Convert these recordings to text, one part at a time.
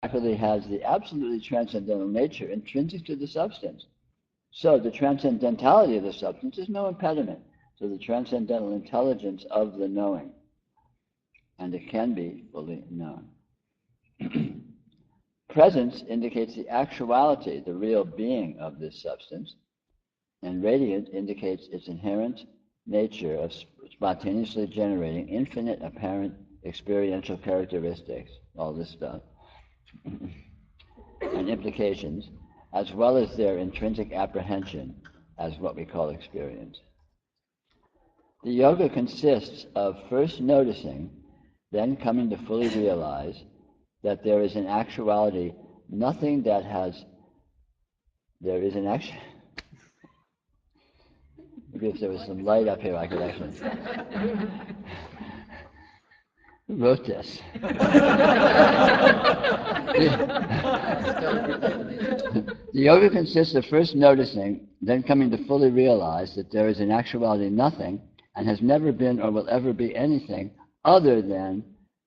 faculty has the absolutely transcendental nature intrinsic to the substance. So the transcendentality of the substance is no impediment to the transcendental intelligence of the knowing, and it can be fully known. Presence indicates the actuality, the real being of this substance, and radiant indicates its inherent nature of spontaneously generating infinite apparent experiential characteristics, all this stuff, and implications, as well as their intrinsic apprehension as what we call experience. The yoga consists of first noticing, then coming to fully realize that there is in actuality nothing that has, there is an action. Maybe if there was some light up here, I could actually. Who wrote this? The yoga consists of first noticing, then coming to fully realize that there is in actuality nothing, and has never been or will ever be anything other than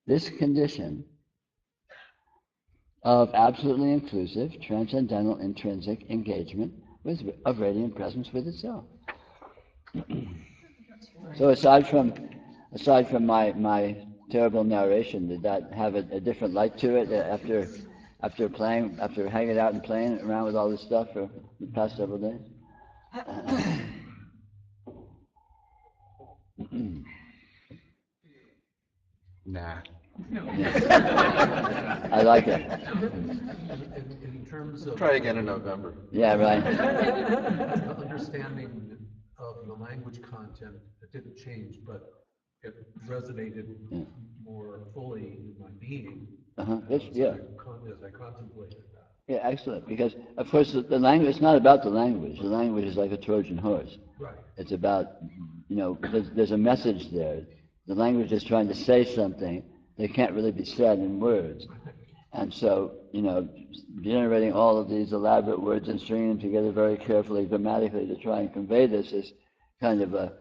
this condition of absolutely inclusive, transcendental, intrinsic engagement of radiant presence with itself. So aside from my terrible narration, did that have a different light to it after hanging out and playing around with all this stuff for the past several days? Nah. I like it. In terms of Try again in November. Yeah, right. the understanding of the language content, it didn't change, but it resonated more fully in my being as I contemplated that. Yeah, excellent. Because of course the language, it's not about the language. The language is like a Trojan horse. Right. It's about, there's a message there. The language is trying to say something that can't really be said in words. And so, generating all of these elaborate words and stringing them together very carefully, grammatically, to try and convey this is kind of a,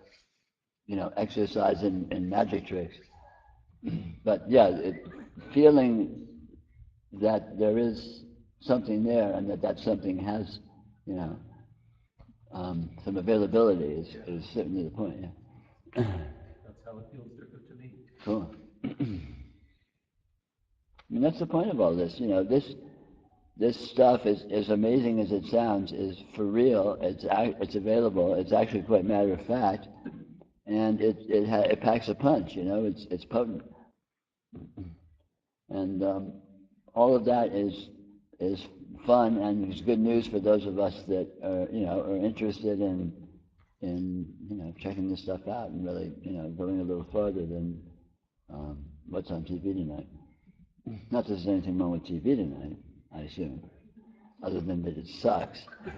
exercise in magic tricks. But yeah, feeling that there is something there and that something has, some availability is certainly the point. Yeah. That's how it feels different to me. Cool. I mean, that's the point of all this. This stuff is as amazing as it sounds. Is for real. It's available. It's actually quite matter of fact, and it packs a punch. It's potent, and all of that is fun and is good news for those of us that are interested in checking this stuff out and really going a little farther than what's on TV tonight. Not that there's anything wrong with TV tonight, I assume, other than that it sucks. I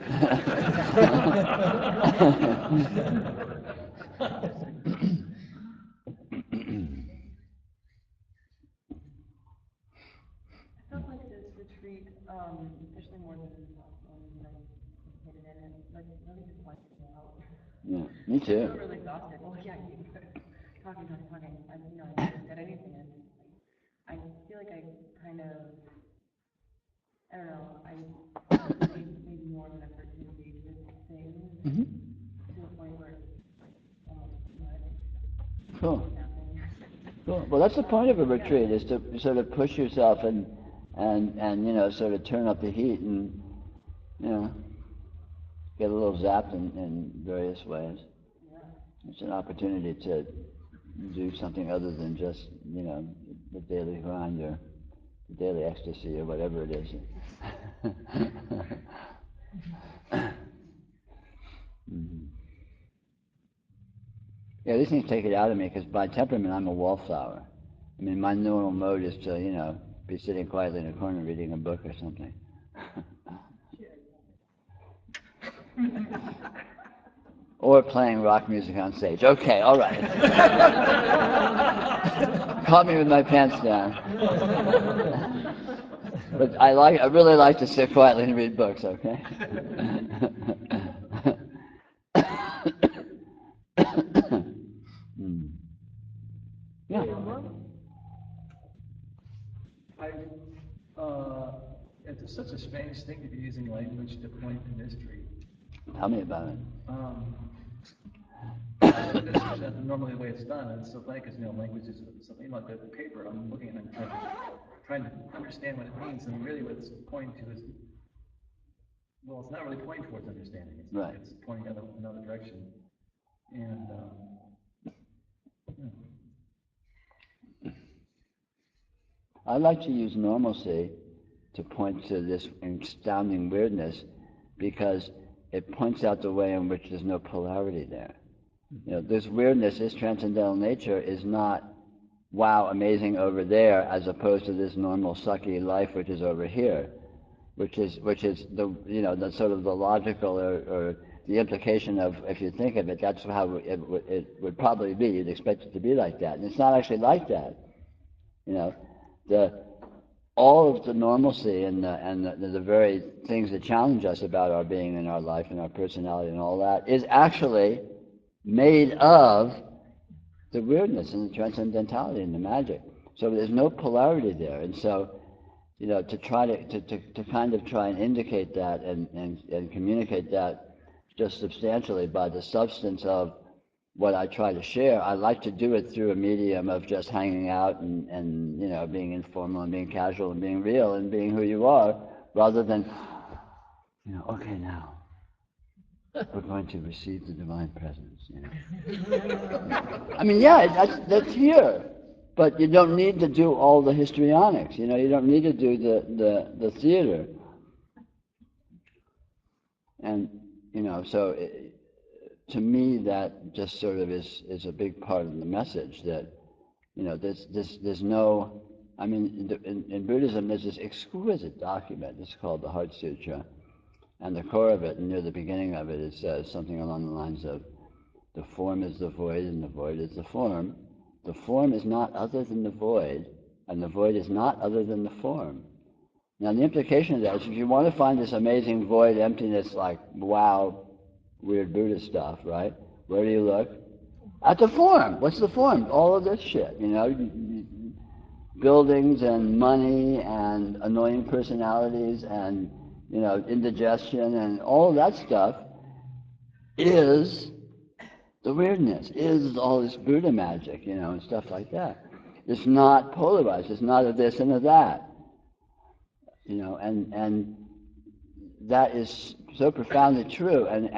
felt like this retreat, especially more than participated in it, like really just wiped me out. Yeah, me too. I feel really exhausted. Well, yeah, talking. I didn't get anything in. I feel like I kind of, I don't know, I made more of an effort to engage with things to a point where Cool. Cool. Well, that's the point of a retreat, is to sort of push yourself and sort of turn up the heat and get a little zapped in various ways. It's an opportunity to do something other than just the daily grind or the daily ecstasy or whatever it is. Yeah, these things take it out of me because by temperament I'm a wallflower. I mean, my normal mode is to be sitting quietly in a corner reading a book or something. Or playing rock music on stage. Okay, all right. Caught me with my pants down. But I really like to sit quietly and read books, okay? I It's such a strange thing to be using language to point to mystery. Tell me about it. This is normally the way it's done, and it's so funny because language is something like the paper. I'm looking at it and trying to understand what it means, and really what it's pointing to is, well, it's not really pointing towards understanding. It's pointing in another direction, and I like to use normalcy to point to this astounding weirdness because it points out the way in which there's no polarity there. This weirdness, this transcendental nature is not, wow, amazing over there, as opposed to this normal sucky life which is over here, which is the the sort of the logical or the implication of, if you think of it, that's how it would probably be. You'd expect it to be like that, and it's not actually like that. All of the normalcy and the very things that challenge us about our being and our life and our personality and all that is actually made of the weirdness and the transcendentality and the magic. So there's no polarity there, and so to try to kind of try and indicate that and communicate that just substantially by the substance of what I try to share, I like to do it through a medium of just hanging out and being informal and being casual and being real and being who you are, rather than okay, now we're going to receive the divine presence. I mean, yeah, that's here, but you don't need to do all the histrionics. You don't need to do the theater, and so. To me, that just sort of is a big part of the message that there's no. I mean, in Buddhism, there's this exquisite document. It's called the Heart Sutra, and the core of it, near the beginning of it, it says something along the lines of, "The form is the void, and the void is the form. The form is not other than the void, and the void is not other than the form." Now, the implication of that is, if you want to find this amazing void, emptiness, like wow, weird Buddhist stuff, right? Where do you look? At the form. What's the form? All of this shit, buildings and money and annoying personalities and indigestion and all of that stuff is the weirdness, is all this Buddha magic, and stuff like that. It's not polarized. It's not a this and a that, and that is so profoundly true, and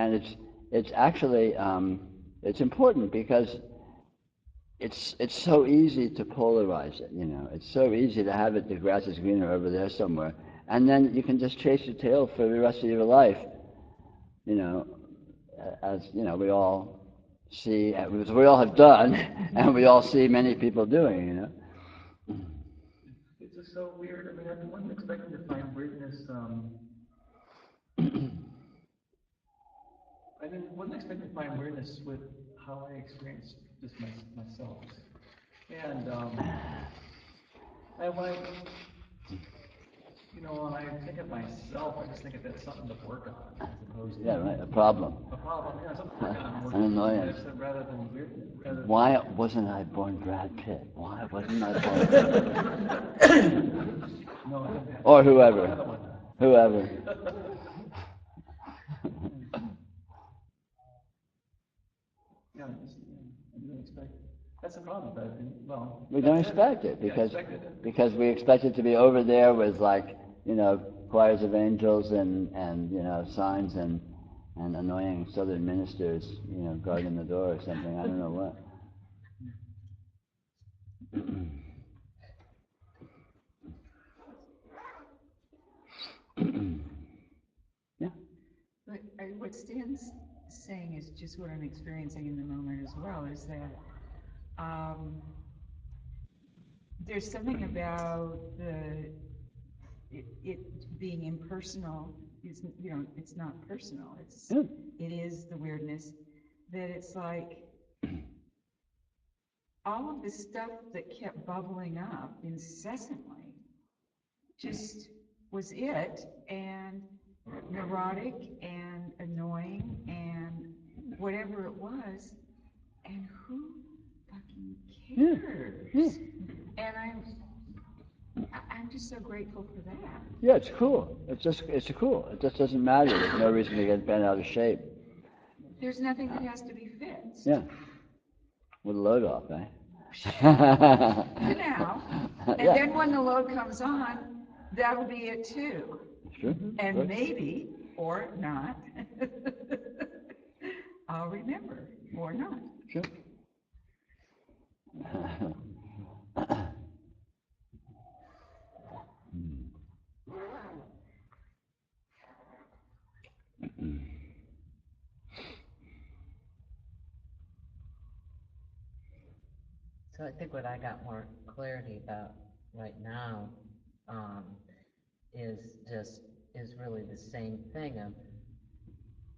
it's actually it's important because it's so easy to polarize it. It's so easy to have it, the grass is greener over there somewhere, and then you can just chase your tail for the rest of your life. As we all see, as we all have done, and we all see many people doing. It's just so weird. I mean, I wasn't expecting to find weirdness. Wasn't expecting to find weirdness with how I experience this myself. And when I think of myself, I just think of it as something to work on, as opposed to a problem. A problem, something to work on. An annoyance. Rather than weirdness. Why wasn't I born Brad Pitt? Why wasn't I born? No, or whoever. Yeah, I didn't expect it. That's the problem, but we don't expect it because we expect it to be over there with choirs of angels and signs and annoying southern ministers guarding the door or something. I don't know what. Yeah. But what Stan's saying is just what I'm experiencing in the moment as well, is that there's something about it being impersonal. It's not personal. It is the weirdness that it's like all of the stuff that kept bubbling up incessantly just was it, and neurotic and annoying and whatever it was, and who fucking cares? And I'm just so grateful for that. Yeah, it's cool. It's cool. It just doesn't matter. There's no reason to get bent out of shape. There's nothing that has to be fixed. Yeah. With the load off, eh? For now. And Yeah. then when the load comes on, that'll be it too. Sure. And Sure. maybe, or not, I'll remember, or not. Sure. So I think what I got more clarity about right now, is really the same thing of,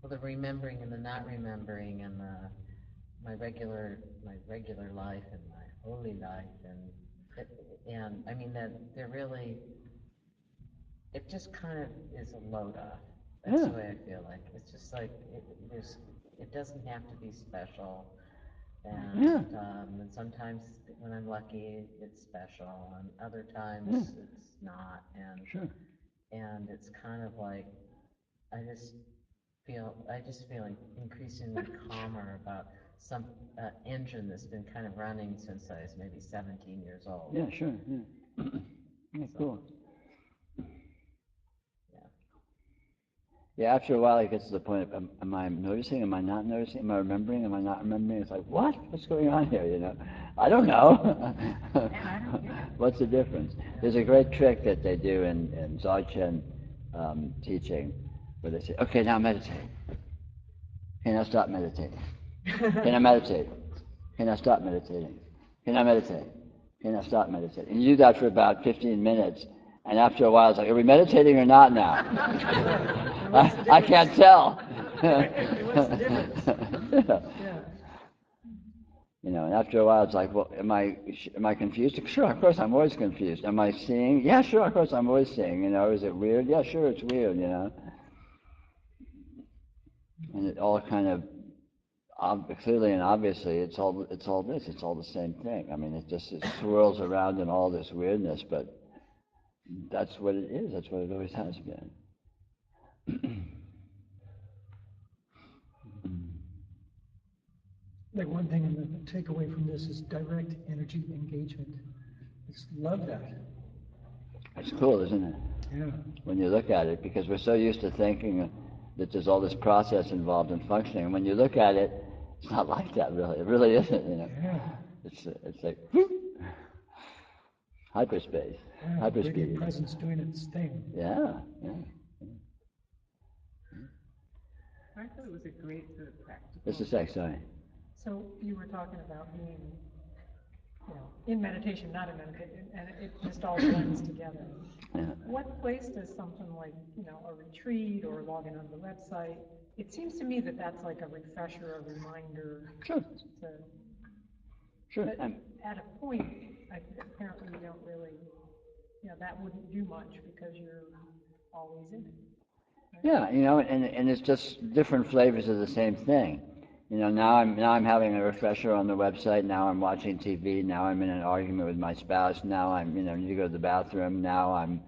well, the remembering and the not remembering and my regular life and my holy life and I mean that they're really, it just kind of is a load off. That's Yeah. the way I feel like. It's just like it doesn't have to be special. Yeah. And sometimes when I'm lucky, it's special, and other times Yeah. it's not. Sure. And it's kind of like I just feel increasingly calmer about some engine that's been kind of running since I was maybe 17 years old. Yeah, sure. Yeah. Yeah, cool. Yeah. Yeah, after a while it gets to the point of, am I noticing? Am I not noticing? Am I remembering? Am I not remembering? It's like, what? What's going on here, you know? I don't know. And I don't get it. What's the difference? There's a great trick that they do in Dzogchen teaching, where they say, okay, now meditate. Okay, now stop meditating. Okay, now meditate. Okay, now stop meditating. Okay, now meditate. Okay, now stop meditating. And you do that for about 15 minutes, and after a while it's like, are we meditating or not now? I can't tell. What's the difference? Yeah. You know, and after a while it's like, well, am I confused? Sure, of course I'm always confused. Am I seeing? Yeah, sure, of course I'm always seeing. You know, is it weird? Yeah, sure, it's weird. You know, and it all kind of clearly and obviously it's all the same thing. I mean, it swirls around in all this weirdness, but that's what it is. That's what it always has been. Like one thing in the takeaway from this is direct energy engagement. I just love that. It's cool, isn't it? Yeah. When you look at it, because we're so used to thinking that there's all this process involved in functioning. And when you look at it, it's not like that, really. It really isn't, you know. Yeah. It's like whoop, hyperspace, Yeah. hyperspeed. Bigger presence doing its thing. Yeah, yeah. I thought it was a great sort of practical. Just a sec, sorry. So you were talking about being, in meditation, not in meditation, and it just all blends together. Yeah. What place does something like, a retreat or logging on the website, it seems to me that that's like a refresher, a reminder. Sure. To, Sure. but at a point, apparently you don't really, that wouldn't do much because you're always in it. Yeah, and it's just different flavors of the same thing. Now I'm having a refresher on the website. Now I'm watching TV. Now I'm in an argument with my spouse. Now I'm, need to go to the bathroom. Now I'm,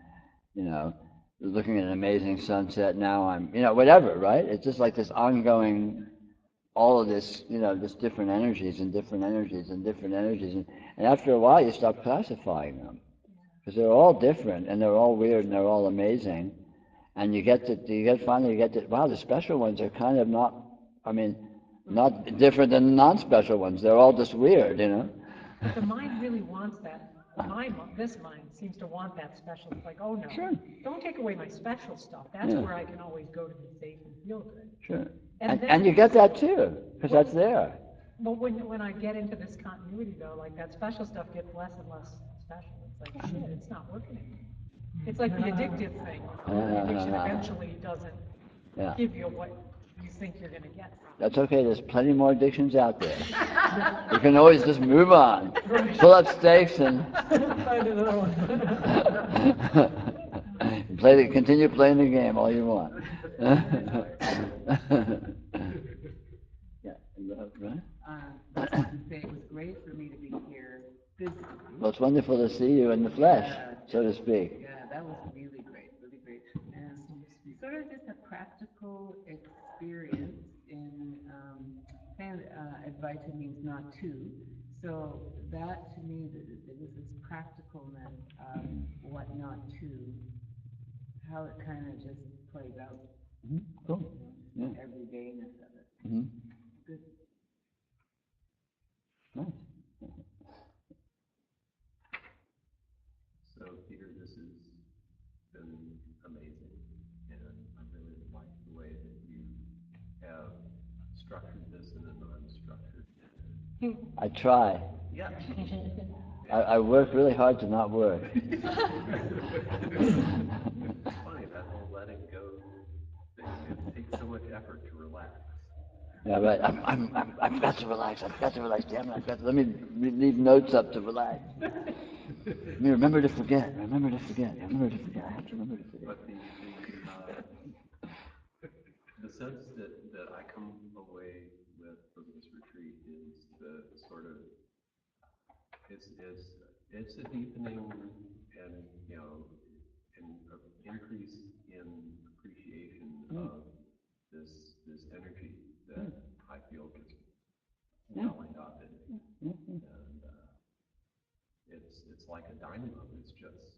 looking at an amazing sunset. Now I'm, whatever, right? It's just like this ongoing, all of this, just different energies and different energies and different energies. And after a while, you stop classifying them because they're all different and they're all weird and they're all amazing. And finally you get to, wow, the special ones are kind of not different than the non-special ones. They're all just weird, But the mind really wants that. This mind seems to want that special. It's like, oh no, Sure. Don't take away my special stuff. That's where I can always go to be safe and feel good. Sure. And And you get that too, because that's there. But when I get into this continuity though, like that special stuff gets less and less special. It's like, shit, it's not working anymore. It's like the addictive thing. The addiction eventually doesn't give you what you think you're going to get. That's okay, there's plenty more addictions out there. You can always just move on. Pull up stakes and continue playing the game all you want. Right? I just wanted to say it was great for me to be here physically. Well, it's wonderful to see you in the flesh. so to speak. Yeah, that was really great, and sort of just a practical experience in saying advice means not to. So that to me, there was this practicalness of what not to, how it kind of just plays out. Cool. Yeah. Everydayness of it. Good. Nice. So Peter, this has been amazing, and I really like the way that you have structured this in a non-structured manner. I try. Yeah. I work really hard to not work. It's funny, that whole letting go thing, it takes so much effort to relax. Yeah, right. I've got to relax. I've got to relax. Damn it! Let me leave notes up to relax. Let me remember to forget. Remember to forget. Remember to forget. I have to remember to forget. But the sense that I come away with from this retreat is the sort of it's a deepening and an increase in appreciation of this energy that I feel gets welling up in me, and it's like a dynamo that's just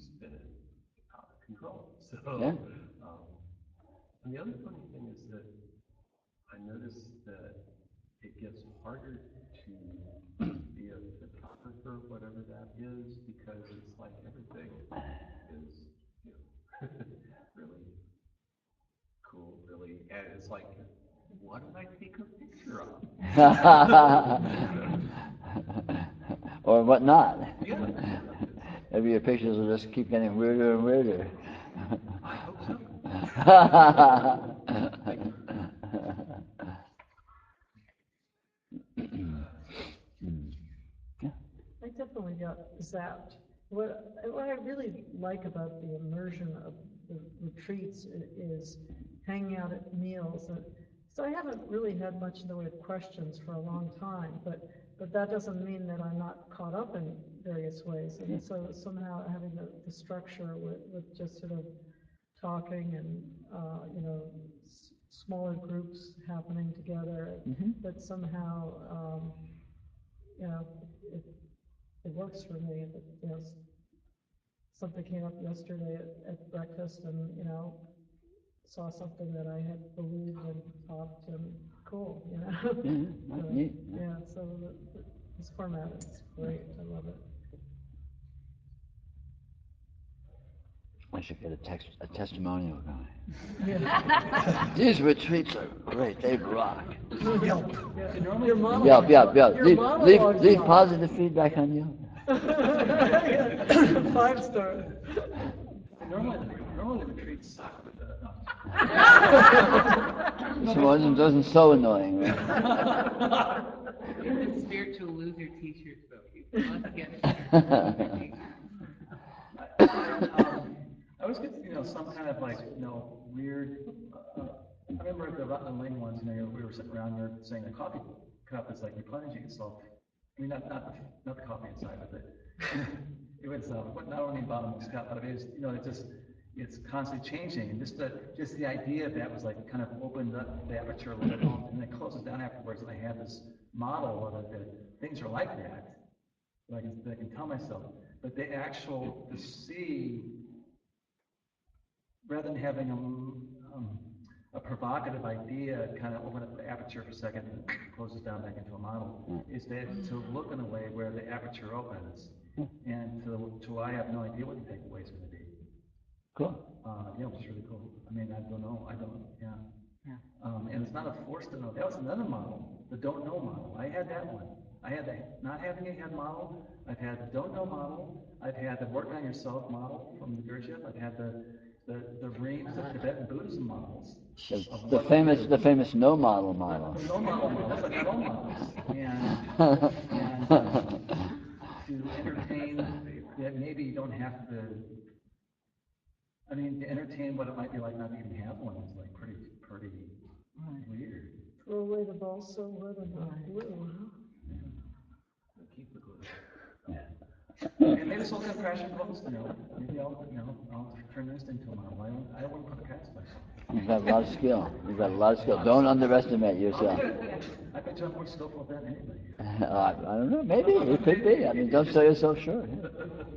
spinning out of control. So, and the other funny thing is that I notice that it gets harder to be a photographer, whatever that is, because it's like everything is really cool, really, and it's like, what did I take a picture of? Or what not. Yeah. Maybe your pictures will just keep getting weirder and weirder. I hope so. I definitely got zapped. What I really like about the immersion of the retreats is hanging out at meals. So I haven't really had much in the way of questions for a long time, but that doesn't mean that I'm not caught up in various ways. And so somehow having the structure with just sort of talking and smaller groups happening together, that somehow it works for me. Something came up yesterday at breakfast, and saw something that I had believed and thought, and cool, Neat. Yeah. So this format is great. I love it. I should get a testimonial going. Yeah. These retreats are great. They rock. Yelp. Yeah. Your Yelp. monologue. Leave positive feedback on Yelp. 5 stars. Normally the retreats suck, but This one wasn't so annoying. You're the spiritual loser t-shirt, though. You must get I always get, some kind of weird, I remember the Rotten Lane ones, we were sitting around here saying the coffee cup is like replenishing itself. I mean, not the coffee inside, but it was, not only bottomless cup, but it is, it's constantly changing. And just the idea of that was like kind of opened up the aperture a little bit, and then closes down afterwards, and I have this model of it that things are like that I can tell myself. But the actual, to see, rather than having a provocative idea kind of open up the aperture for a second and closes down back into a model, is to look in a way where the aperture opens, and to I have no idea what the takeaway is going to be. Cool. Which is really cool. I mean, I don't know. And it's not a forced to know. That was another model, the don't know model. I had that one. I had the not having a head model. I've had the don't know model. I've had the work on yourself model from the Gurdjieff. I've had the Reams, the Tibetan Buddhism models. The famous no model model. The no model models. I've got all models. And to entertain that maybe you don't have to. I mean, to entertain what it might be like not to even have one is like pretty weird. Throw away the balsa wood and the glue, huh? Keep the glue. And maybe this will come crashing close, maybe I'll turn this into a model. I don't want to put a cast myself. You've got a lot of skill. You've got a lot of skill. Don't underestimate yourself. I bet you I'm more skillful than anybody. I don't know. Maybe it could be. I mean, don't sell yourself short.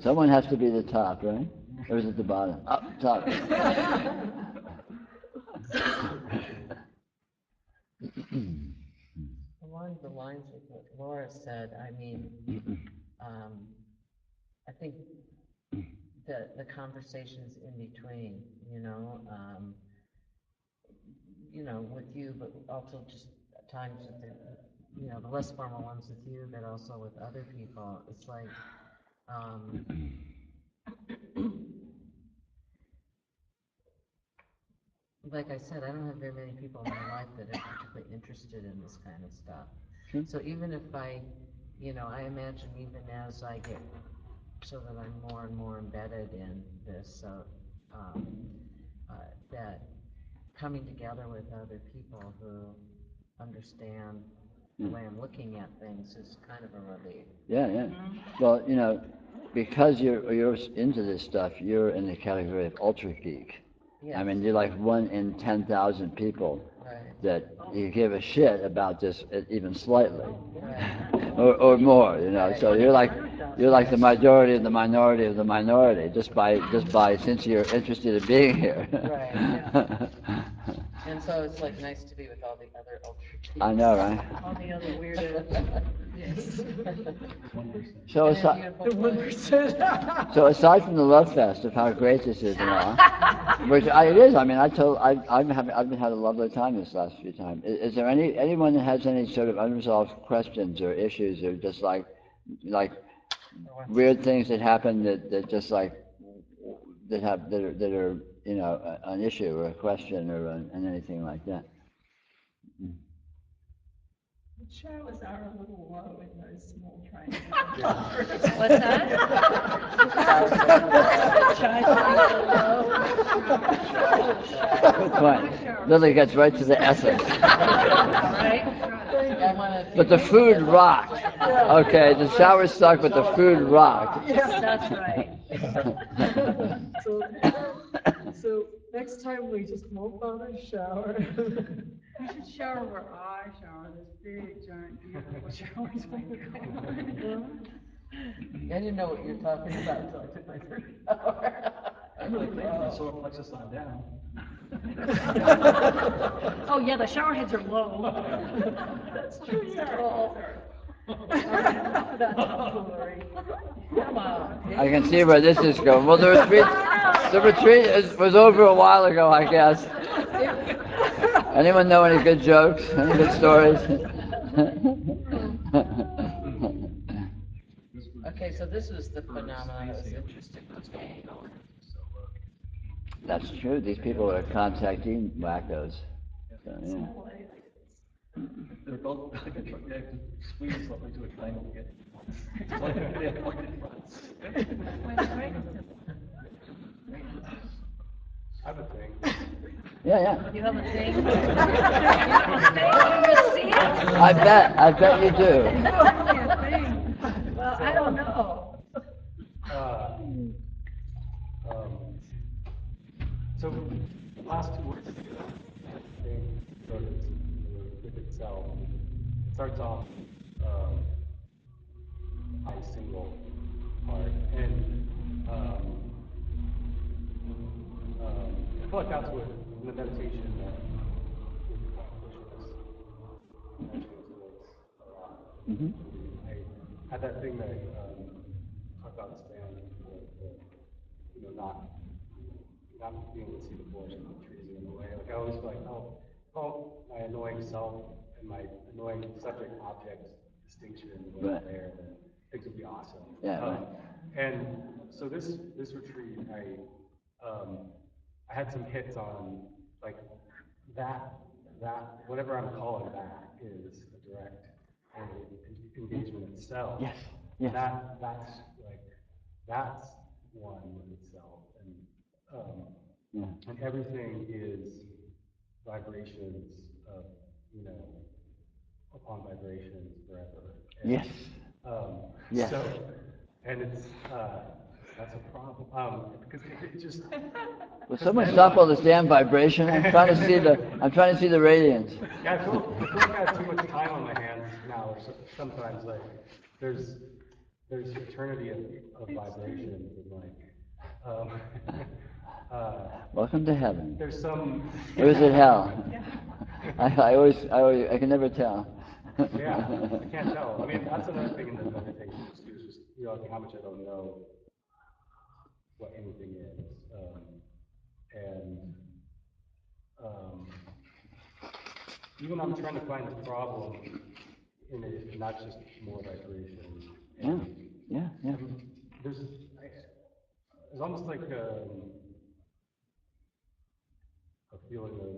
Someone has to be the top, right? Or is it the bottom? Up top. Along the lines of what Laura said, I mean, I think the conversations in between, with you, but also just times with the less formal ones with you, but also with other people. It's like, like I said, I don't have very many people in my life that are particularly interested in this kind of stuff. So even if I imagine even as I get so that I'm more and more embedded in this, that coming together with other people who understand the way I'm looking at things is kind of a relief. Yeah, yeah. Well, because you're into this stuff, you're in the category of ultra geek. Yes. I mean, you're like 1 in 10,000 people Right. that you give a shit about this even slightly, Right. or more. Right. So you're like the majority of the minority of the minority just by since you're interested in being here. Right. Yeah. And so it's like nice to be with all the other ultra geeks. I know, right? All the other weirdos. Yes. So aside from the love fest of how great this is and all, which it is. I mean, I've been had a lovely time this last few times. Is there anyone that has any sort of unresolved questions or issues or just like weird things that happen that just like that are an issue or a question or and anything like that? The showers are a little low in those small trains. What's that? Good point. Lily gets right to the essence. Right? But the food rocked. Okay, the shower sucked, but the food rocked. That's right. So next time we just won't bother shower. We should shower where I shower, this big, giant, beautiful showers. Oh my God. I didn't know what you were talking about until I took my first shower. I really think the solar plexus on down. Oh, yeah, the shower heads are low. That's true. Come on. I can see where this is going. Well, the retreat was over a while ago, I guess. Anyone know any good jokes? Any good stories? Okay, so this was the phenomenon that was interesting to me. That's true. These people are contacting wackos. So, yeah. They're both, they have to squeeze something to a triangle to get. I have a thing. Yeah. You have a thing? You have a thing? You see it? I bet you do. Well, I don't know. So last 2 words together, I think sort of with itself. It starts off by a single part, and I feel like that's what in the meditation that with consciousness towards a lot. I had that thing that talked about Stan, not being able to see the forest and the trees in the way. Like I always feel like, my annoying self and my annoying subject-object distinction was there, then things would be awesome. Yeah. And so this retreat, I had some hits on like that whatever I'm calling that is a direct engagement itself. Yes. That's one with itself, and everything is vibrations of upon vibrations forever. And, Yes. Yes. So, And it's, that's a problem, because it just. Will someone stop all this damn vibration? I'm trying to see the radiance. Yeah, I feel like I have too much time on my hands now, or sometimes, like, there's eternity of vibration, and like, Welcome to heaven. there's some. Or is it hell? I can never tell. Yeah, I can't tell. I mean, that's another thing in the meditation too, is just realizing how much I don't know what anything is. And even I'm trying to find the problem in it, and that's just more vibration. And Yeah. There's almost like a feeling of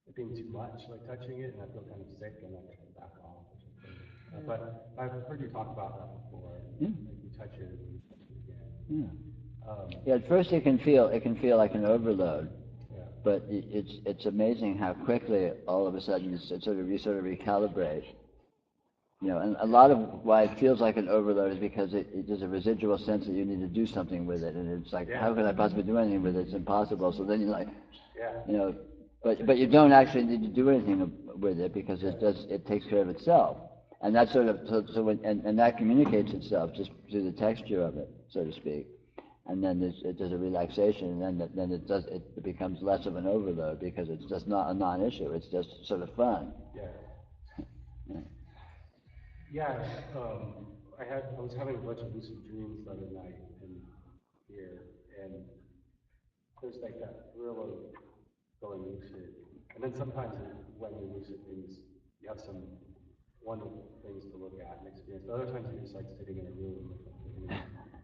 it being too much, like touching it, and I feel kind of sick, and like I can back off or something. But I've heard you talk about that before. Yeah. Like you touch it and you touch it again. Yeah. At first, it can feel like an overload. Yeah. But it's amazing how quickly all of a sudden you sort of recalibrate. You know, and a lot of why it feels like an overload is because there's a residual sense that you need to do something with it, and it's like, how could I possibly do anything with it? It's impossible. So then you're like, you know, but you don't actually need to do anything with it because it takes care of itself, and that sort of and that communicates itself just through the texture of it, so to speak. And then there's a relaxation, and then it becomes less of an overload because it's just not a non-issue. It's just sort of fun. Yeah. I was having a bunch of lucid dreams the other night here, and there's like that thrill of going lucid, and then sometimes when you lucid things, you have some wonderful things to look at and experience. Other times you're just like sitting in a room or something.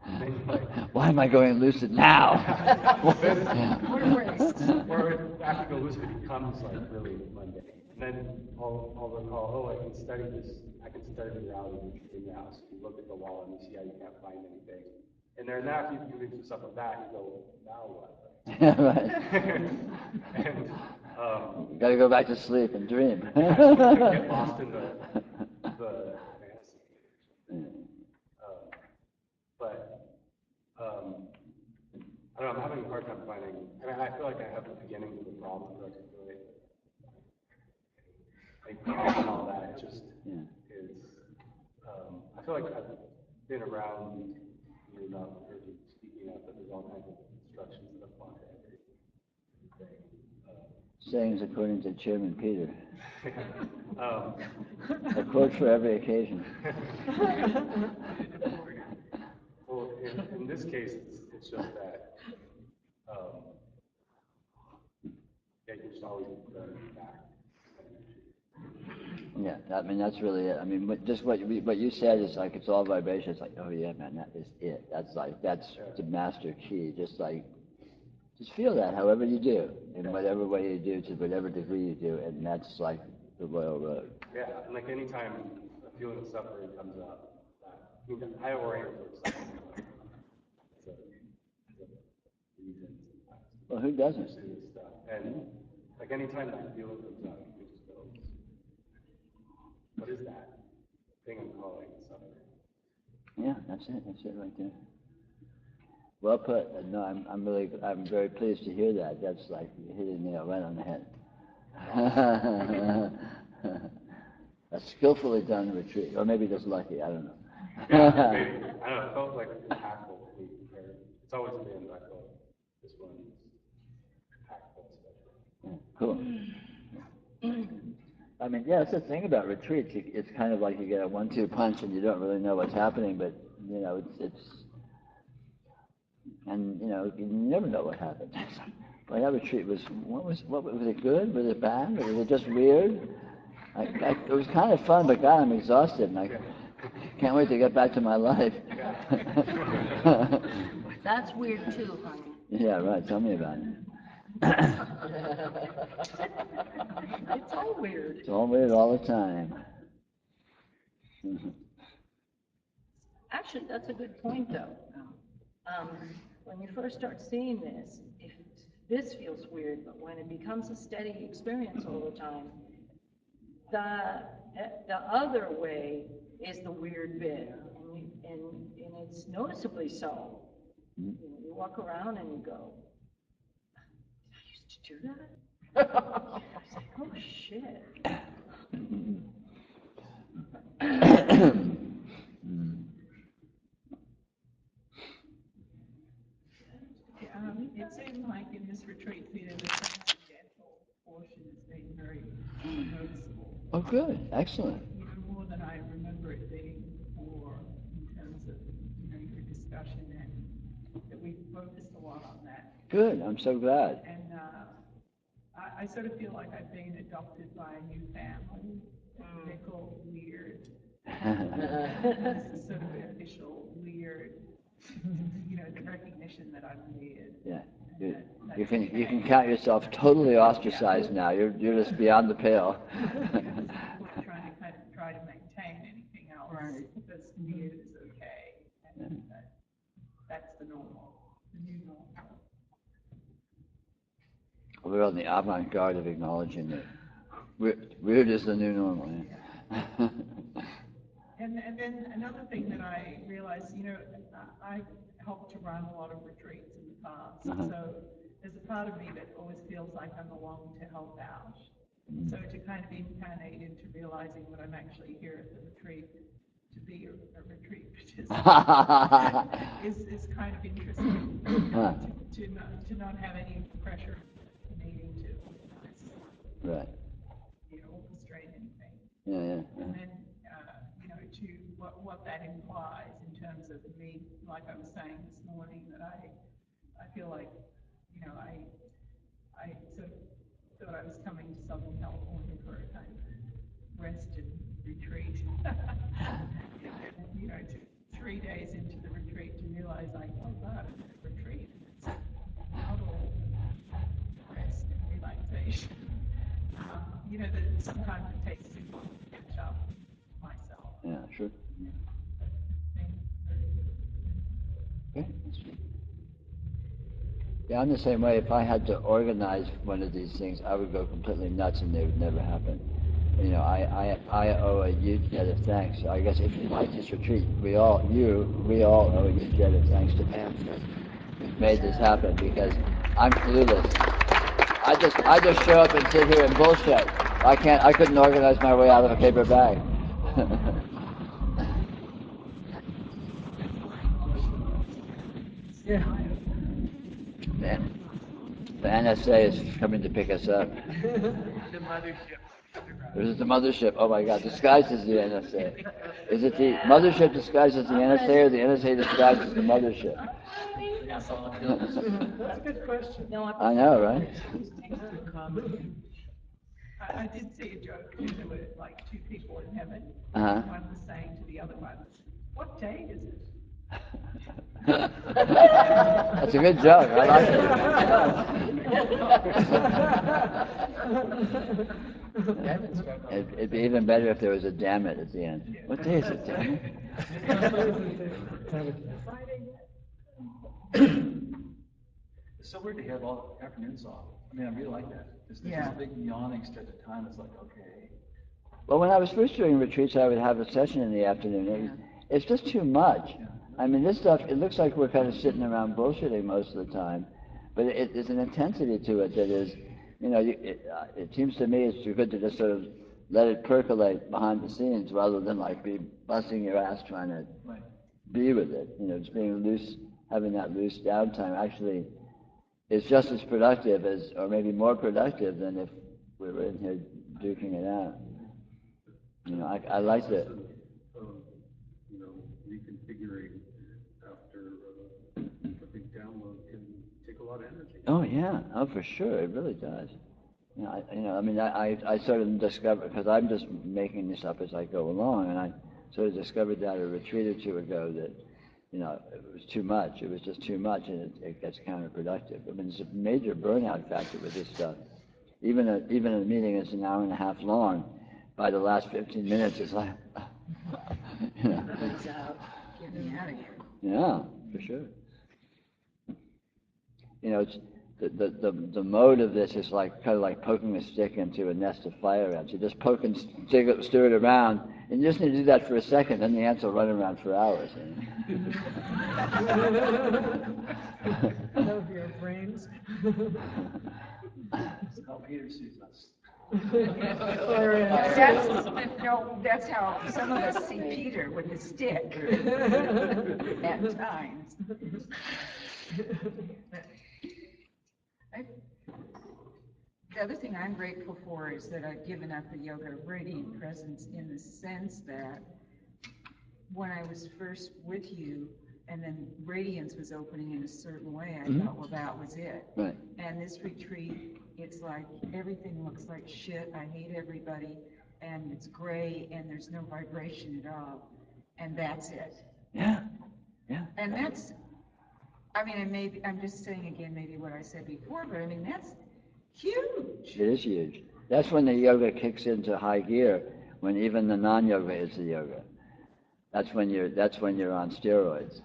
And then you're like, why am I going lucid now? Or after the lucid, it becomes like really mundane. And then I'll recall, I can study the reality of the dream now. So you look at the wall and you see how you can't find anything. And then after you do stuff like that, you go, now what? Right. And you got to go back to sleep and dream. Get lost in the fantasy. But I don't know, I'm having a hard time finding. I mean, I feel like I have the beginning of the problem to articulate. Like all that, it just is. I feel like I've been around you enough, heard you speaking up, that there's all kinds of instructions that apply to everything. Sayings according to Chairman Peter. A quote for every occasion. Well, in this case, it's just that, you just always going back. Yeah, I mean, that's really it. I mean, just what you said is like, it's all vibration. It's like, oh yeah, man, that is it. That's the master key. Just feel that however you do, in whatever way you do, to whatever degree you do, and that's like the royal road. Yeah, and like anytime a feeling of suffering comes up, I orient towards suffering. It's a reason. Well, who doesn't? Stuff. And like anytime that feeling comes up, you just go, what is that thing I'm calling suffering? Yeah, that's it right there. Well put. No, I'm very pleased to hear that. That's like hitting the nail right on the head. A skillfully done retreat, or maybe just lucky. I don't know. Yeah, maybe. I don't know. It felt like impactful to me. It's always been, I felt this one impactful, especially. Yeah, cool. I mean, yeah, that's the thing about retreats. It's kind of like you get a 1-2 punch, and you don't really know what's happening, but you know, and you know, you never know what happened. But that retreat was it good? Was it bad? Was it just weird? It was kind of fun, but God, I'm exhausted, and I can't wait to get back to my life. That's weird too, honey. Yeah, right. Tell me about it. It's all weird. It's all weird all the time. Actually, that's a good point, though. When you first start seeing this, if this feels weird, but when it becomes a steady experience all the time, the other way is the weird bit. it's noticeably so. You know, you walk around and you go, I used to do that? I was like, oh, shit. It seems like in this retreat, Peter, the transcendental portion has been very noticeable. Oh, good, excellent. Even more than I remember it being before, in terms of, your discussion, and that we focused a lot on that. Good, I'm so glad. And I sort of feel like I've been adopted by a new family. They're called Weird. This is sort of the official Weird, the recognition that I'm weird. Yeah. You can count yourself totally ostracized now. You're just beyond the pale. We're trying to maintain anything else because weird is okay, and that's the normal, the new normal. We're on the avant-garde of acknowledging that weird is the new normal. Yeah. And then another thing that I realized, I've helped to run a lot of retreats in the past, so there's a part of me that always feels like I'm along to help out. So to kind of incarnate into realizing that I'm actually here at the retreat to be a retreat participant is kind of interesting to not have any pressure needing to right. Orchestrate anything. Yeah. And then to what that implies in terms of me, like I was saying this morning, that I feel like I sort of thought I was coming to Southern California for a kind of rested retreat. And, 3 days into the retreat to realize, like, oh God, I'm at a retreat. It's not all rest and relaxation. That sometimes it takes too long to catch up myself. Yeah, sure. Okay. Yeah, I'm the same way. If I had to organize one of these things, I would go completely nuts and they would never happen. I owe a huge debt of thanks. I guess if you like this retreat, we all owe a huge debt of thanks to Pam for made this happen, because I'm clueless. I just show up and sit here and bullshit. I couldn't organize my way out of a paper bag. Yeah. The NSA is coming to pick us up. The mothership. This is the mothership. Oh my God, disguised as the NSA. Is it the mothership disguised as the NSA, or the NSA disguised as the mothership? That's a good question. I know, right? I did see a joke. There were like two people in heaven. Uh-huh. One was saying to the other one, "What day is it?" That's a good joke. I like it. It'd be even better if there was a damn it at the end. What day is it, damn it? It's so weird to have all afternoons off. I mean, I really like that. There's this big yawning stretch of time. It's like, okay. Well, when I was first doing retreats, I would have a session in the afternoon. It's just too much. I mean, this stuff, it looks like we're kind of sitting around bullshitting most of the time, but there's an intensity to it that is, it seems to me it's good to just sort of let it percolate behind the scenes rather than like be busting your ass trying to be with it. Just being loose, having that loose downtime actually is just as productive as, or maybe more productive than if we were in here duking it out. I like that. Reconfiguring after a big download can take a lot of energy. Oh yeah, for sure, it really does. I sort of discovered, because I'm just making this up as I go along, and I sort of discovered that a retreat or two ago that, it was too much. It was just too much, and it gets counterproductive. I mean, it's a major burnout factor with this stuff. Even a meeting that's an hour and a half long, by the last 15 minutes, it's like, Lights out. Get me out of here. Yeah, for sure. the mode of this is like kind of like poking a stick into a nest of fire ants. You just poke and stir it around, and you just need to do that for a second, and the ants will run around for hours. Out of your brains. It's how Peter sees us. That's how some of us see Peter with the stick at times. The other thing I'm grateful for is that I've given up the yoga radiant presence in the sense that when I was first with you and then radiance was opening in a certain way, I thought, well, that was it. Right. And this retreat, it's like everything looks like shit. I hate everybody, and it's gray, and there's no vibration at all, and that's it. Yeah. Yeah. And that's, I mean, and maybe I'm just saying again, maybe what I said before, but I mean that's huge. It is huge. That's when the yoga kicks into high gear. When even the non-yoga is the yoga. That's when you're on steroids.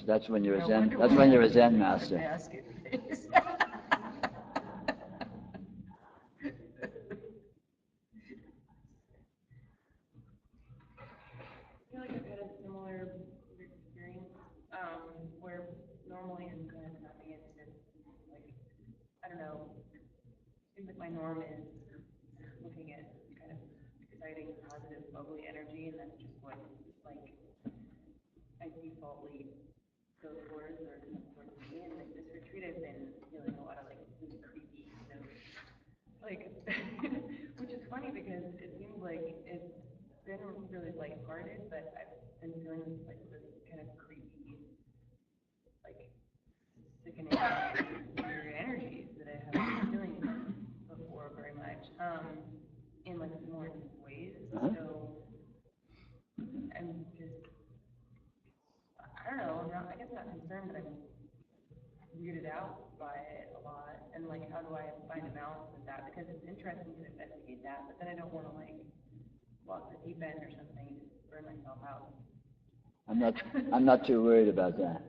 That's when you're a Zen. That's when you're a Zen master. I feel like I've had a similar experience, where normally I'm kind of tapping into, like, I don't know, seems like my norm is looking at kind of exciting, positive, bubbly energy, and that's just what, like, I defaultly go towards or come towards me, and like this retreat I've been feeling a lot of, like, really creepy, like, which is funny because it seems like it's been really lighthearted, but I've been feeling like this kind of creepy, like sickening weird energies that I haven't been feeling before very much, in like more deep ways. So I'm just, I don't know, I guess not concerned, but I'm weirded out by it a lot, and like how do I find a balance with that, because it's interesting to investigate that, but then I don't want to like walk the deep end or something and burn myself out. I'm not too worried about that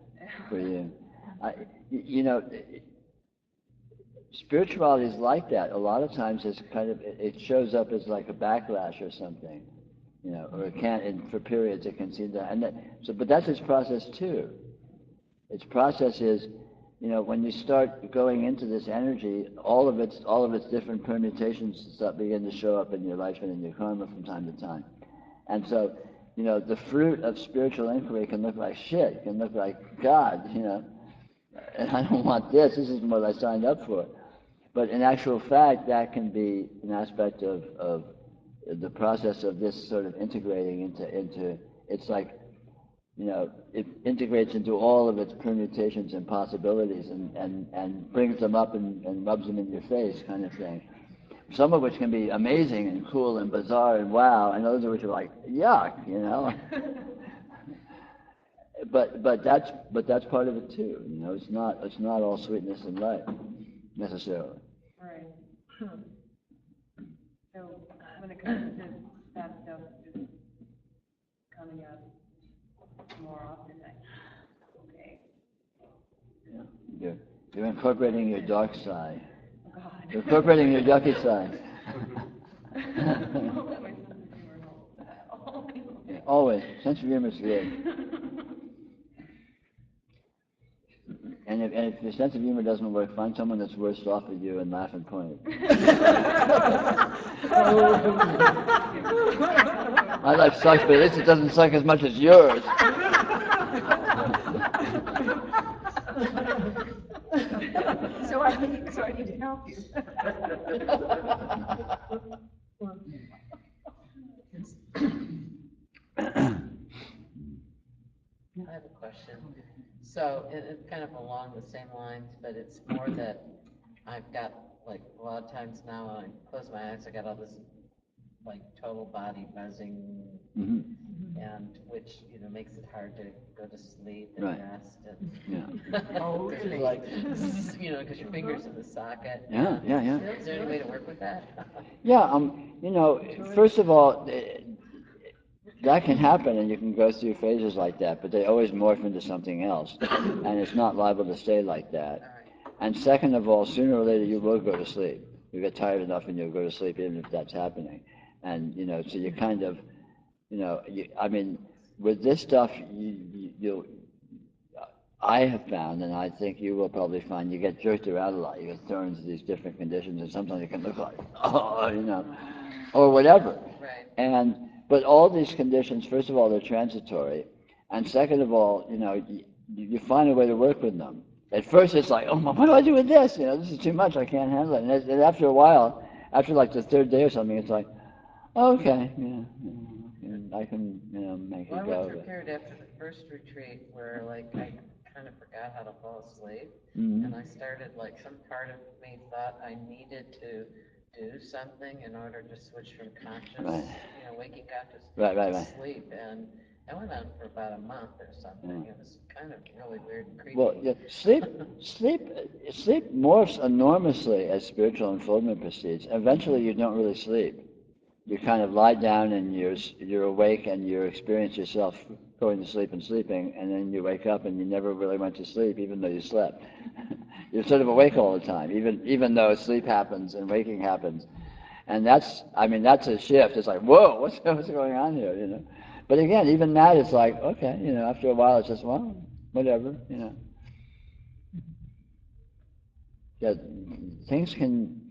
for you. Spirituality is like that. A lot of times it's kind of, it shows up as like a backlash or something, or it can't, and for periods it can seem that, but that's its process too. Its process is, when you start going into this energy, all of its different permutations start begin to show up in your life and in your karma from time to time. And so, the fruit of spiritual inquiry can look like shit. It can look like God, and I don't want this. This isn't what I signed up for. But in actual fact, that can be an aspect of the process of this sort of integrating into it's like, it integrates into all of its permutations and possibilities and brings them up and rubs them in your face, kind of thing. Some of which can be amazing and cool and bizarre and wow, and others of which are like yuck, But that's part of it too. It's not all sweetness and light necessarily. Right. So when it comes to that stuff just coming up more often, okay. Yeah. You're incorporating your dark side. Oh, God. You're incorporating your yucky side. Yeah, always. Sense of humor is good. And if your sense of humor doesn't work, find someone that's worse off than you and laugh and point. My life sucks, but at least it doesn't suck as much as yours. So I need to help you. I have a question. So it's kind of along the same lines, but it's more that I've got, like, a lot of times now when I close my eyes, I got all this, like, total body buzzing, and which, makes it hard to go to sleep and rest. And Oh, really? Like, because your finger's in the socket. Yeah. Is there any way to work with that? Yeah, first of all, that can happen, and you can go through phases like that, but they always morph into something else, and it's not liable to stay like that. And second of all, sooner or later you will go to sleep. You get tired enough and you'll go to sleep, even if that's happening. And so you kind of, I mean, with this stuff, I have found, and I think you will probably find, you get jerked around a lot. You get thrown into these different conditions, and sometimes it can look like, or whatever. Right. But all these conditions, first of all, they're transitory, and second of all, you find a way to work with them. At first, it's like, oh, what do I do with this? This is too much. I can't handle it. And after a while, after like the third day or something, it's like, okay, I can, make Well, I it went go. through a period after the first retreat where, like, I kind of forgot how to fall asleep, Mhm. and I started, like, some part of me thought I needed to do something in order to switch from conscious, Right. waking conscious Right. to sleep, and that went on for about a month or something. Yeah. It was kind of really weird and creepy. Well, sleep morphs enormously as spiritual unfoldment proceeds. Eventually, you don't really sleep. You kind of lie down and you're awake and you experience yourself going to sleep and sleeping, and then you wake up and you never really went to sleep, even though you slept. You're sort of awake all the time, even though sleep happens and waking happens, and that's a shift. It's like, whoa, what's going on here? But again, even that is like, okay, after a while, it's just, well, whatever. Yeah, things can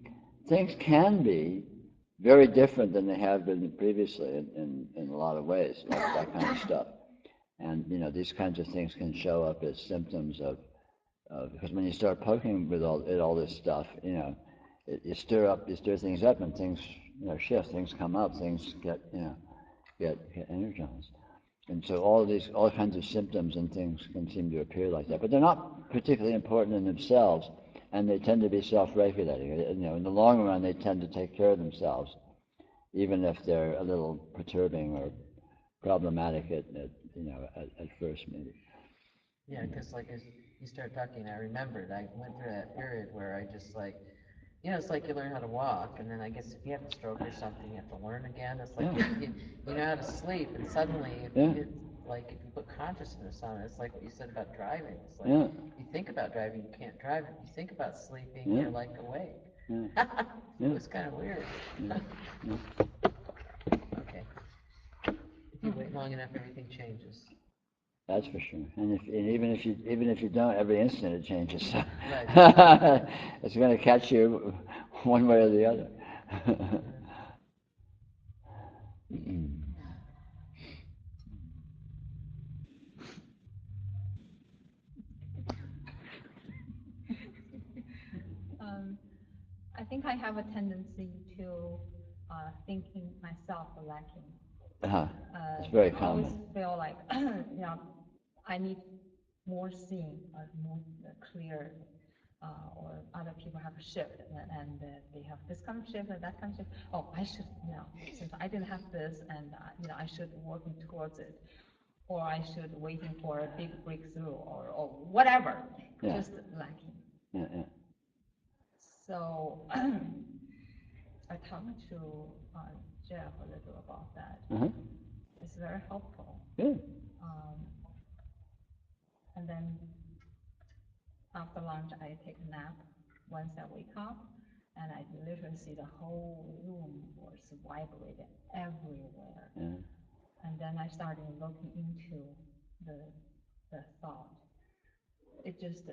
things can be very different than they have been previously in a lot of ways, like that kind of stuff. And these kinds of things can show up as symptoms of because when you start poking with all this stuff, you stir things up, and things shift, things come up, things get energized. And so all kinds of symptoms and things can seem to appear like that, but they're not particularly important in themselves, and they tend to be self-regulating. In the long run, they tend to take care of themselves, even if they're a little perturbing or problematic at first, maybe. Yeah, because like as you start talking, I remembered I went through that period where I just like, it's like you learn how to walk, and then I guess if you have a stroke or something, you have to learn again. It's like you know how to sleep, and suddenly it's like if you put consciousness on it, it's like what you said about driving. It's like you think about driving, you can't drive. If you think about sleeping, you're like awake. It was kind of weird. Okay. If you wait long enough, everything changes. That's for sure. And even if you don't, every instant it changes. Right. It's going to catch you one way or the other. I think I have a tendency to thinking myself lacking. It's very I always common. feel like, I need more seeing, more clear, or other people have a shift, and they have this kind of shift and that kind of shift. Oh, I should, since I didn't have this, and I should working towards it, or I should waiting for a big breakthrough, or whatever, just lacking. So I talked to Jeff a little about that. It's very helpful. And then after lunch, I take a nap once I wake up, and I literally see the whole room was vibrating everywhere. And then I started looking into the thought. It just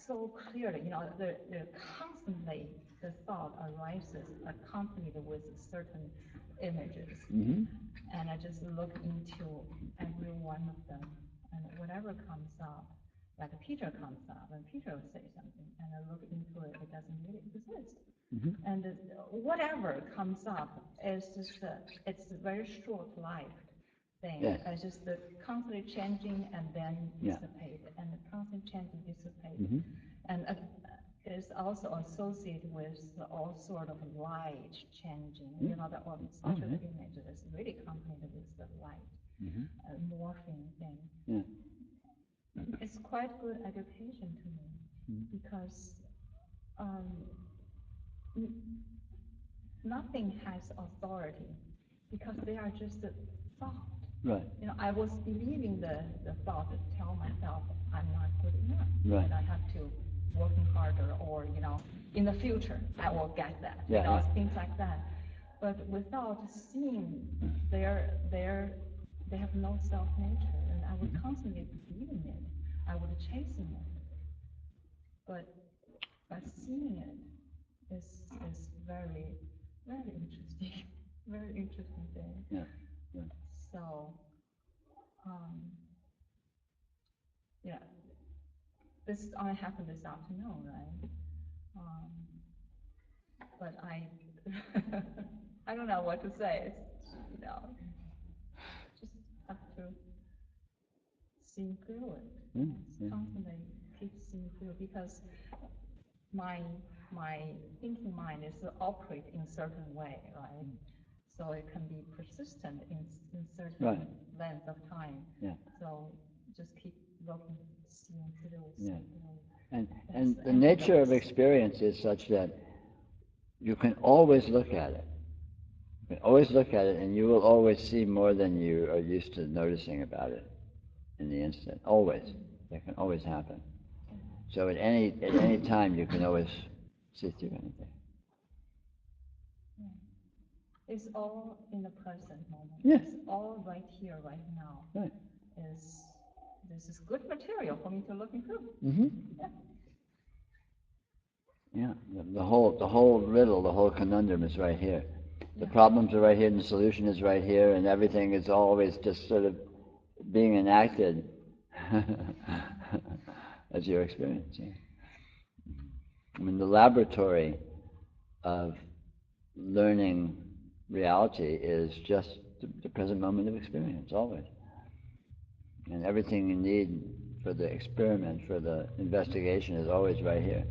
so clearly, they're constantly, the thought arises accompanied with certain images. And I just look into every one of them, and whatever comes up, like Peter comes up, and Peter will say something, and I look into it, it doesn't really exist. And whatever comes up is just, it's a very short-lived thing. It's just constantly changing and then dissipate, and constantly changing, dissipate. And is also associated with all sort of light changing, the spiritual image is really accompanied with the light, morphing thing. It's quite good education to me, because nothing has authority, because they are just thought. Right. You know, I was believing the thought to tell myself I'm not good enough. Right. And I have to working harder, or, you know, in the future I will get that. Yeah, you know, yeah. things like that. But without seeing they have no self nature, and I would constantly believe in it. I would chasing it. But by seeing it is very, very interesting, very interesting thing. Yeah. Yeah. So, yeah, this only happened this afternoon, right? But I don't know what to say. It's, you know, just have to see through it. Yeah. Constantly keep seeing through, because my thinking mind is to operate in certain way, right? So it can be persistent in certain Right. length of time. Yeah. So just keep looking, seeing through, Yeah. seeing through. And That's the nature of antidotes. experience is such that you can always look at it. You can always look at it, and you will always see more than you are used to noticing about it in the instant. Always. That can always happen. So at any time you can always see through anything. It's all in the present moment. Yeah. It's all right here, right now. Right. This is good material for me to look through. Mm-hmm. Yeah. Yeah. The whole riddle, the whole conundrum is right here. The problems are right here, and the solution is right here, and everything is always just sort of being enacted as you're experiencing. I mean, the laboratory of learning reality is just the present moment of experience, always. And everything you need for the experiment, for the investigation, is always right here.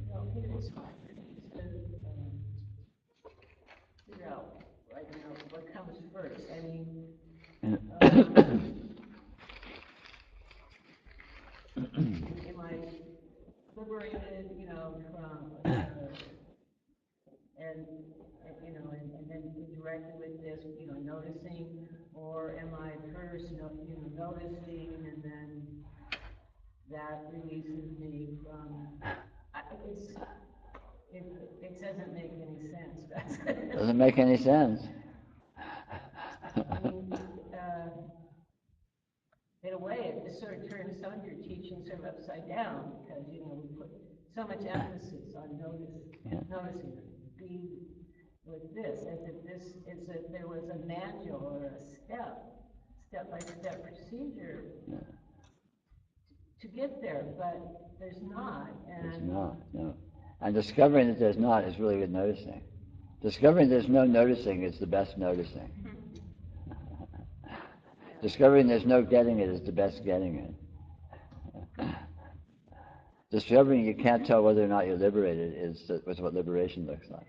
Well, here it's hard to figure out right now what comes first. I mean, am I liberated, you know, from and you know, and then interacting with this, you know, noticing, or am I first, noticing, and then that releases me from? It doesn't make any sense. Doesn't make any sense. I mean, in a way, it just sort of turns some of your teaching sort of upside down, because, you know, we put so much emphasis on noticing, being with this, as if there was a manual or a step-by-step procedure to get there, but there's not. There's not, no. And discovering that there's not is really good noticing. Discovering there's no noticing is the best noticing. Discovering there's no getting it is the best getting it. Discovering you can't tell whether or not you're liberated is what liberation looks like.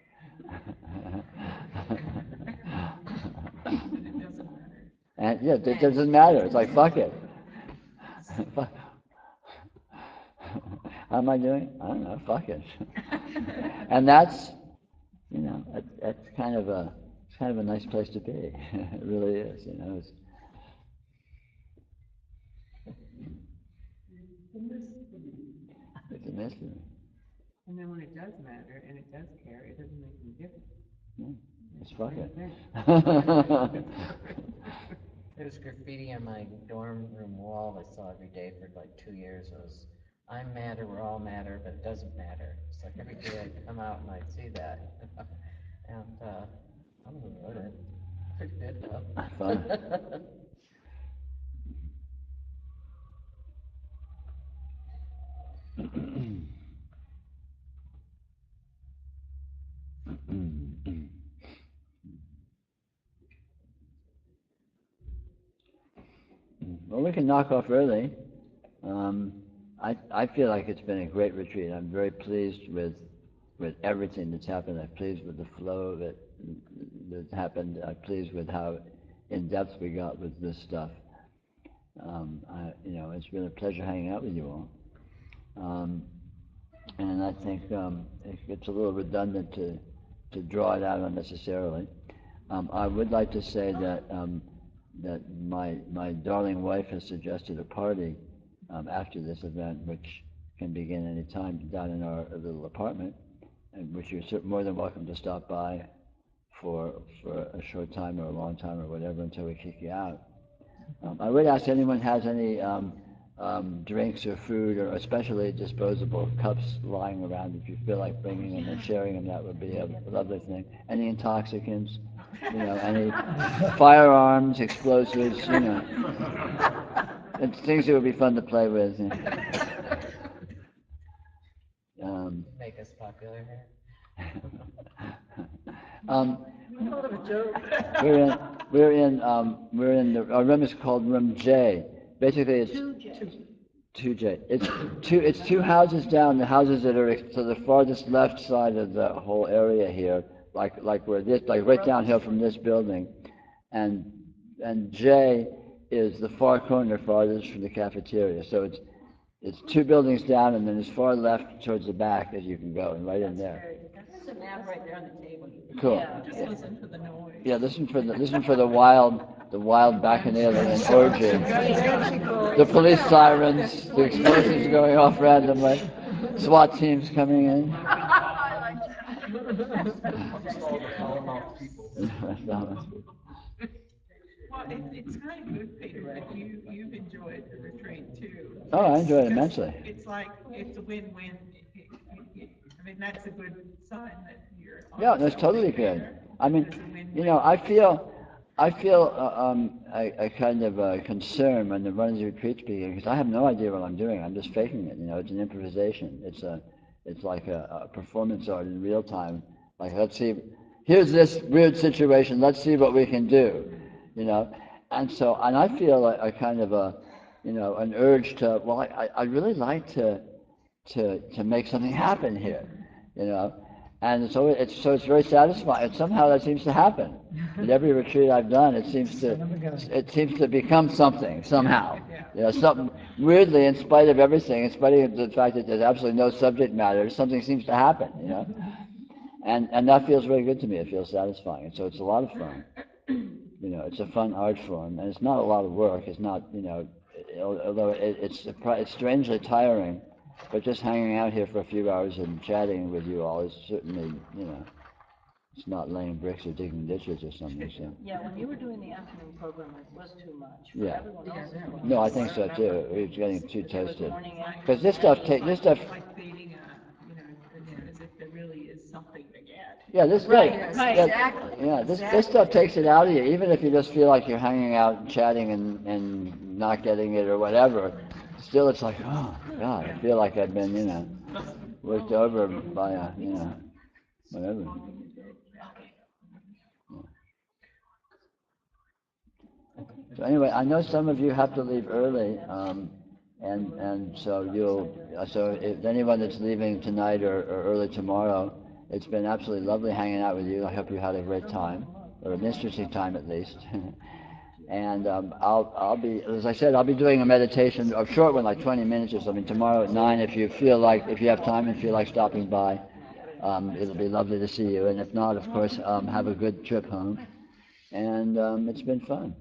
It doesn't matter. And yeah, it doesn't matter. It's like, fuck it. How am I doing? I don't know. Fuck it. And that's, you know, that's kind of a nice place to be. It really is. You know, it's a mystery. And then when it does matter and it does care, it doesn't make any difference. Yeah, it's fuck it. There's graffiti on my dorm room wall I saw every day for like 2 years. It was, I'm matter, we're all matter, but it doesn't matter. It's like every day I'd come out and I'd see that. And I'm gonna learn it. Pretty good though. Fun. Well, we can knock off early. I feel like it's been a great retreat. I'm very pleased with everything that's happened. I'm pleased with the flow that happened. I'm pleased with how in depth we got with this stuff. You know, it's been a pleasure hanging out with you all. and I think it's a little redundant to draw it out unnecessarily. I would like to say that my darling wife has suggested a party after this event, which can begin any time down in our little apartment, and which you're more than welcome to stop by for a short time or a long time or whatever until we kick you out. I would ask anyone has any drinks or food, or especially disposable cups lying around. If you feel like bringing them and sharing them, that would be a lovely thing. Any intoxicants, any firearms, explosives, it's things that would be fun to play with. Make us popular here. We're in our room is called room J. Basically, it's 2J. It's two houses down. The houses that are to the farthest left side of the whole area here, like right downhill from this building, and J is the far corner farthest from the cafeteria. So it's two buildings down, and then as far left towards the back as you can go, and right in there. There's a map right there on the table. Cool. Yeah, just listen for the noise. Yeah, listen for the wild bacchanalian orgy. The police sirens, the explosives going off randomly, SWAT teams coming in. Well, it's kind of good, Peter, that you've enjoyed the retreat too. Oh, I enjoyed it immensely. It's like, it's a win-win. I mean, that's a good sign that you're. Yeah, that's totally good. I mean, I feel a kind of concern when the runs retreats begin, because I have no idea what I'm doing. I'm just faking it. It's an improvisation. It's like a performance art in real time. Like, let's see, here's this weird situation. Let's see what we can do. And I feel a kind of an urge to. Well, I really like to make something happen here. And so it's very satisfying. And somehow that seems to happen. At every retreat I've done, it seems to become something somehow. Something weirdly, in spite of everything, in spite of the fact that there's absolutely no subject matter, something seems to happen. And that feels very good to me. It feels satisfying. And so it's a lot of fun. It's a fun art form, and it's not a lot of work. It's not, although it's strangely tiring. But just hanging out here for a few hours and chatting with you all is certainly, it's not laying bricks or digging ditches or something. So. Yeah, when you were doing the afternoon program, it was too much. For Yeah. everyone else, it was No, I think so too. We're getting too toasted. morning after. Because this stuff. Like feeding as if there really is something to get. Yeah, this Right, stuff. right, Yeah, exactly. yeah, this stuff takes it out of you, even if you just feel like you're hanging out and chatting and not getting it or whatever. Still, it's like, oh God, I feel like I've been, worked over by a, whatever. So anyway, I know some of you have to leave early, and so if anyone that's leaving tonight or early tomorrow, it's been absolutely lovely hanging out with you. I hope you had a great time, or an interesting time at least. And I'll be, as I said, I'll be doing a meditation, a short one, like 20 minutes or something, tomorrow at 9. If you have time and feel like stopping by, it'll be lovely to see you. And if not, of course, have a good trip home. And it's been fun.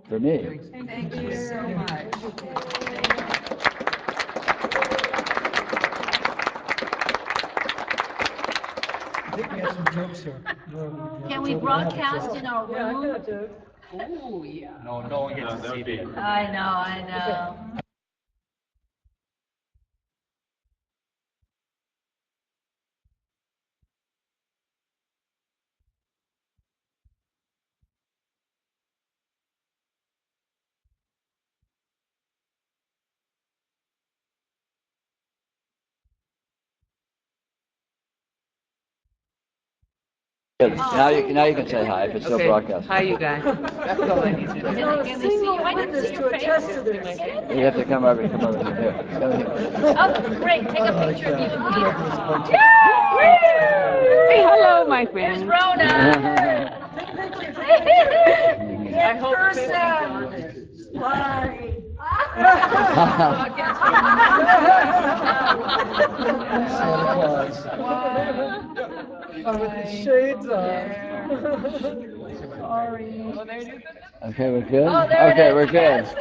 For me. Thank you so much. I think we have some jokes here. Can we broadcast in our Yeah, I room? got a joke. Ooh, yeah. No one gets to see it. I know. Good. Now you can say hi if it's still broadcasting. Hi, you guys. That's all I need to do. Not a Can they see you? single I didn't witness see to your attest face. to this. You have to come over here. Come here. Oh, great, take a picture of you and Peter. Say hello, my Here's friend. Rona. I hope Why? with the shades on. Sorry. Okay, we're good? Oh, there it Okay, is, we're good. yes.